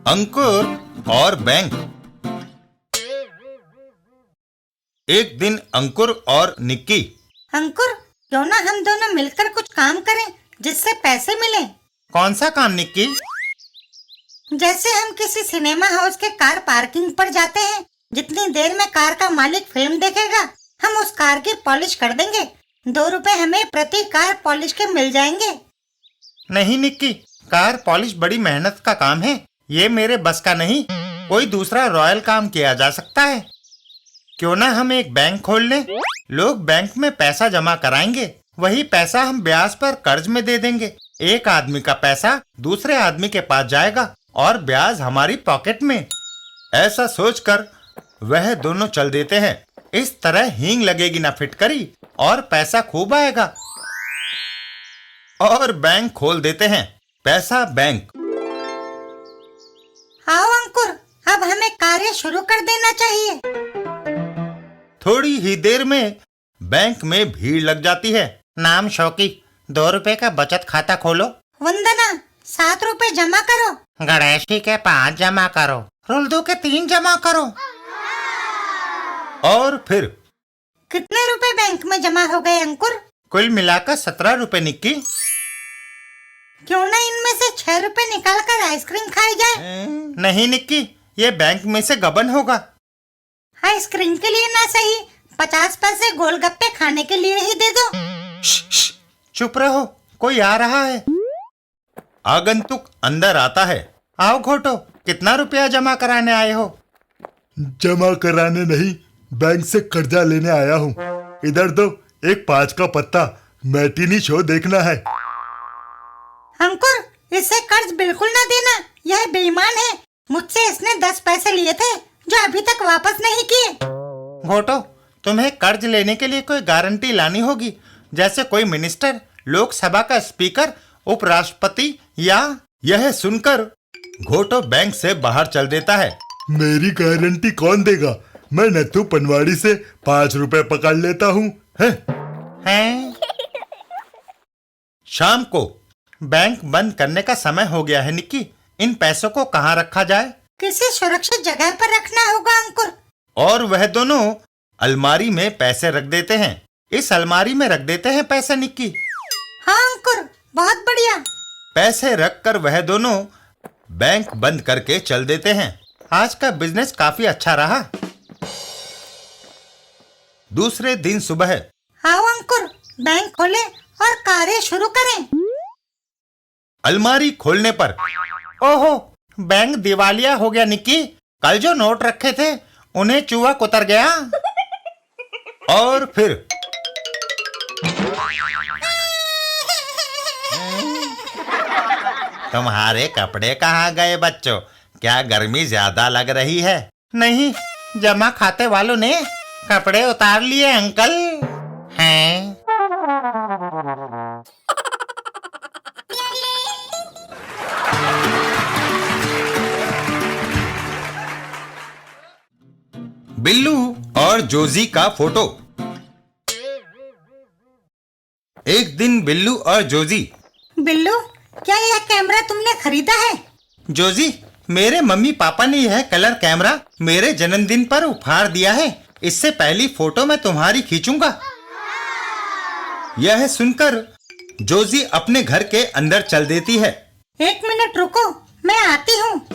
अंकुर और बैंक। एक दिन अंकुर और निक्की। अंकुर, क्यों ना हम दोनों मिलकर कुछ काम करें जिससे पैसे मिले। कौन सा काम निक्की? जैसे हम किसी सिनेमा हाउस के कार पार्किंग पर जाते हैं, जितनी देर में कार का मालिक फिल्म देखेगा हम उस कार की पॉलिश कर देंगे। 2 रुपए हमें प्रति कार पॉलिश के मिल जाएंगे। नहीं निक्की, कार पॉलिश बड़ी मेहनत का काम है, ये मेरे बस का नहीं। कोई दूसरा रॉयल काम किया जा सकता है। क्यों ना हम एक बैंक खोल लें? लोग बैंक में पैसा जमा कराएंगे, वही पैसा हम ब्याज पर कर्ज में दे देंगे। एक आदमी का पैसा दूसरे आदमी के पास जाएगा और ब्याज हमारी पॉकेट में। ऐसा सोचकर वह दोनों चल देते हैं। इस तरह हींग लगेगी ना फिटकरी और पैसा खूब आएगा। और बैंक खोल देते हैं, पैसा बैंक। आओ अंकुर, अब हमें कार्य शुरू कर देना चाहिए। थोड़ी ही देर में बैंक में भीड़ लग जाती है। नाम शौकी, 2 रुपए का बचत खाता खोलो। वंदना, 7 रुपए जमा करो। गणेशी के 5 जमा करो। रुल्दू के 3 जमा करो। और फिर कितने रुपए बैंक में जमा हो गए अंकुर? कुल मिलाकर 17 रुपए निक्की। क्यों ना इनमें से 6 रुपए निकाल कर आइसक्रीम खाई जाए। नहीं निक्की, ये बैंक में से गबन होगा। आइसक्रीम के लिए ना सही, 50 पैसे गोलगप्पे खाने के लिए ही दे दो। चुप रहो, कोई आ रहा है। आगंतुक अंदर आता है। आओ घोटो, कितना रुपया जमा कराने आए हो? जमा कराने नहीं, बैंक से कर्जा लेने आया हूँ। इधर दो, एक 5 का पत्ता, मैटिनी शो देखना है। अंकुर, इसे कर्ज बिल्कुल ना देना, यह बेईमान है। मुझसे इसने 10 पैसे लिए थे जो अभी तक वापस नहीं किए। घोटो, तुम्हें कर्ज लेने के लिए कोई गारंटी लानी होगी, जैसे कोई मिनिस्टर, लोकसभा का स्पीकर, उपराष्ट्रपति या। यह सुनकर घोटो बैंक से बाहर चल देता है। मेरी गारंटी कौन देगा? मैं नथु पनवाड़ी से 5 रुपए पकड़ लेता हूँ। हैं? शाम को बैंक बंद करने का समय हो गया है निक्की। इन पैसों को कहाँ रखा जाए? किसी सुरक्षित जगह पर रखना होगा अंकुर। और वह दोनों अलमारी में पैसे रख देते हैं। इस अलमारी में रख देते हैं पैसे निक्की। हाँ अंकुर, बहुत बढ़िया। पैसे रखकर वह दोनों बैंक बंद करके चल देते हैं। आज का बिजनेस काफी अच्छा रहा। दूसरे दिन सुबह। आओ अंकुर, बैंक खोले और कार्य शुरू करें। अलमारी खोलने पर ओहो, बैंक दिवालिया हो गया निक्की। कल जो नोट रखे थे उन्हें चूहा कुतर गया। और फिर तुम्हारे कपड़े कहाँ गए बच्चों? क्या गर्मी ज्यादा लग रही है? नहीं, जमा खाते वालों ने कपड़े उतार लिए अंकल। हैं? बिल्लू और जोजी का फोटो। एक दिन बिल्लू और जोजी। बिल्लू, क्या यह कैमरा तुमने खरीदा है? जोजी, मेरे मम्मी पापा ने यह कलर कैमरा मेरे जन्मदिन पर उपहार दिया है। इससे पहली फोटो मैं तुम्हारी खींचूंगा। यह सुनकर जोजी अपने घर के अंदर चल देती है। 1 मिनट रुको, मैं आती हूँ।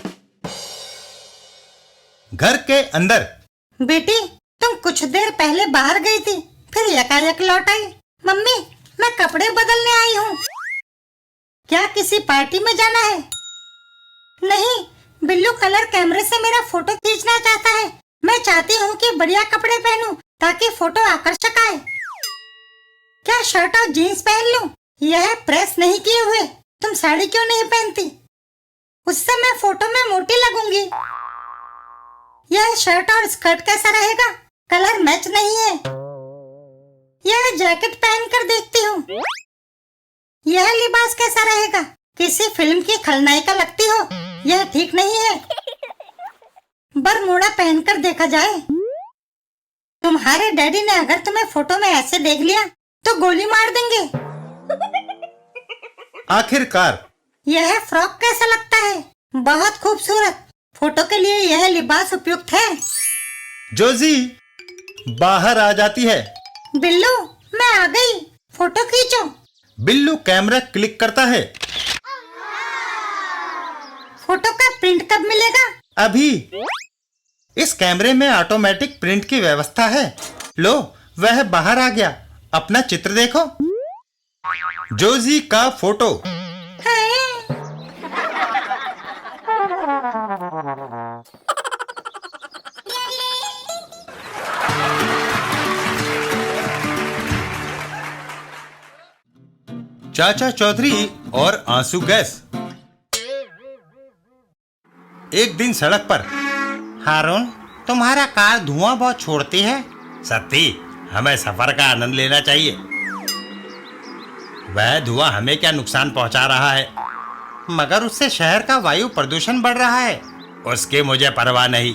घर के अंदर। बेटी, तुम कुछ देर पहले बाहर गई थी, फिर यकायक लौट आई। मम्मी, मैं कपड़े बदलने आई हूँ। क्या किसी पार्टी में जाना है? नहीं, बिल्लू कलर कैमरे से मेरा फोटो खींचना चाहता है। मैं चाहती हूँ कि बढ़िया कपड़े पहनूं ताकि फोटो आकर्षक आए। क्या शर्ट और जीन्स पहन लूं? यह प्रेस नहीं किए हुए। तुम साड़ी क्यों नहीं पहनती? उससे मैं फोटो में मोटी लगूंगी। यह शर्ट और स्कर्ट कैसा रहेगा? कलर मैच नहीं है। यह जैकेट पहन कर देखती हूँ। यह लिबास कैसा रहेगा? किसी फिल्म की खलनायिका लगती हो। यह ठीक नहीं है। बरमूडा पहनकर देखा जाए। तुम्हारे डैडी ने अगर तुम्हें फोटो में ऐसे देख लिया तो गोली मार देंगे। आखिरकार यह फ्रॉक कैसा लगता है? बहुत खूबसूरत। फोटो के लिए यह लिबास उपयुक्त है। जोजी बाहर आ जाती है। बिल्लू, मैं आ गई, फोटो खींचो। बिल्लू कैमरा क्लिक करता है। फोटो का प्रिंट कब मिलेगा? अभी। इस कैमरे में ऑटोमेटिक प्रिंट की व्यवस्था है। लो, वह बाहर आ गया। अपना चित्र देखो। जोजी का फोटो। चाचा चौधरी और आंसू गैस। एक दिन सड़क पर। हारून, तुम्हारा कार धुआं बहुत छोड़ती है। सत्ती, हमें सफर का आनंद लेना चाहिए। वह धुआं हमें क्या नुकसान पहुंचा रहा है? मगर उससे शहर का वायु प्रदूषण बढ़ रहा है। उसकी मुझे परवाह नहीं।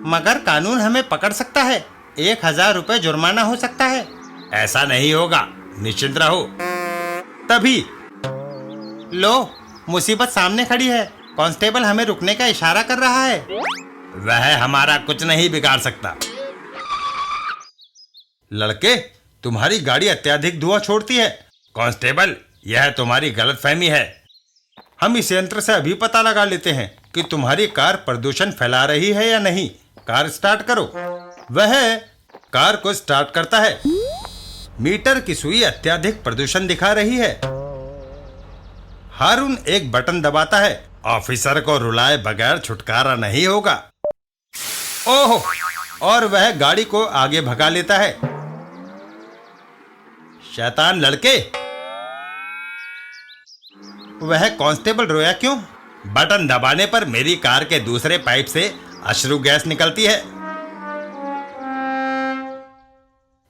मगर कानून हमें पकड़ सकता है। 1000 रुपए जुर्माना हो सकता है। ऐसा नहीं होगा, निश्चिंत रहो। तभी लो, मुसीबत सामने खड़ी है। कांस्टेबल हमें रुकने का इशारा कर रहा है। वह हमारा कुछ नहीं बिगाड़ सकता। लड़के, तुम्हारी गाड़ी अत्यधिक धुआं छोड़ती है। कांस्टेबल, यह तुम्हारी गलतफहमी है। हम इस यंत्र से अभी पता लगा लेते हैं कि तुम्हारी कार प्रदूषण फैला रही है या नहीं। कार स्टार्ट करो। वह कार को स्टार्ट करता है। मीटर की सुई अत्यधिक प्रदूषण दिखा रही है। हारून एक बटन दबाता है। ऑफिसर को रुलाए बगैर छुटकारा नहीं होगा। ओह! और वह गाड़ी को आगे भगा लेता है। शैतान लड़के! वह कांस्टेबल रोया क्यों? बटन दबाने पर मेरी कार के दूसरे पाइप से अश्रु गैस निकलती है।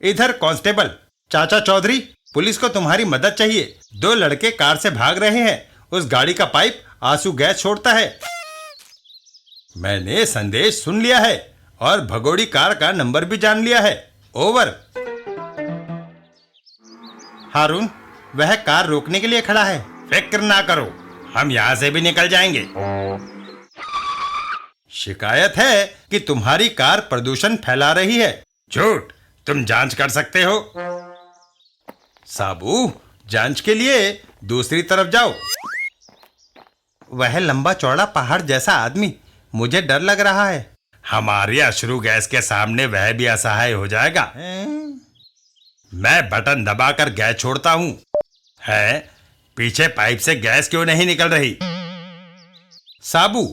इधर कांस्टेबल। चाचा चौधरी, पुलिस को तुम्हारी मदद चाहिए। 2 लड़के कार से भाग रहे हैं। उस गाड़ी का पाइप आंसू गैस छोड़ता है। मैंने संदेश सुन लिया है और भगोड़ी कार का नंबर भी जान लिया है। ओवर। हारून, वह कार रोकने के लिए खड़ा है। फिक्र ना करो, हम यहां से भी निकल जाएंगे। शिकायत है कि तुम्हारी कार प्रदूषण फैला रही है। झूठ, तुम जांच कर सकते हो। साबू, जांच के लिए दूसरी तरफ जाओ। वह लंबा चौड़ा पहाड़ जैसा आदमी, मुझे डर लग रहा है। हमारी अश्रु गैस के सामने वह भी असहाय हो जाएगा। मैं बटन दबाकर गैस छोड़ता हूं। है, पीछे पाइप से गैस क्यों नहीं निकल रही? साबू,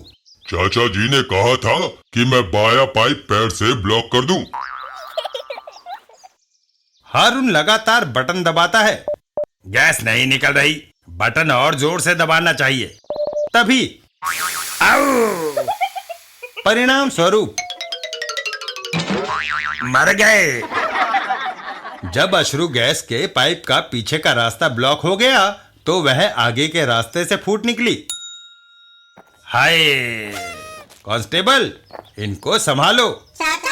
चाचा जी ने कहा था कि मैं बाया पाइप पैर से ब्लॉक कर दूं। हारून लगातार बटन दबाता है। गैस नहीं निकल रही। बटन और जोर से दबाना चाहिए। तभी आउ! परिणाम स्वरूप मर गए। जब अश्रु गैस के पाइप का पीछे का रास्ता ब्लॉक हो गया तो वह आगे के रास्ते से फूट निकली। हाय! कांस्टेबल, इनको संभालो। चाचा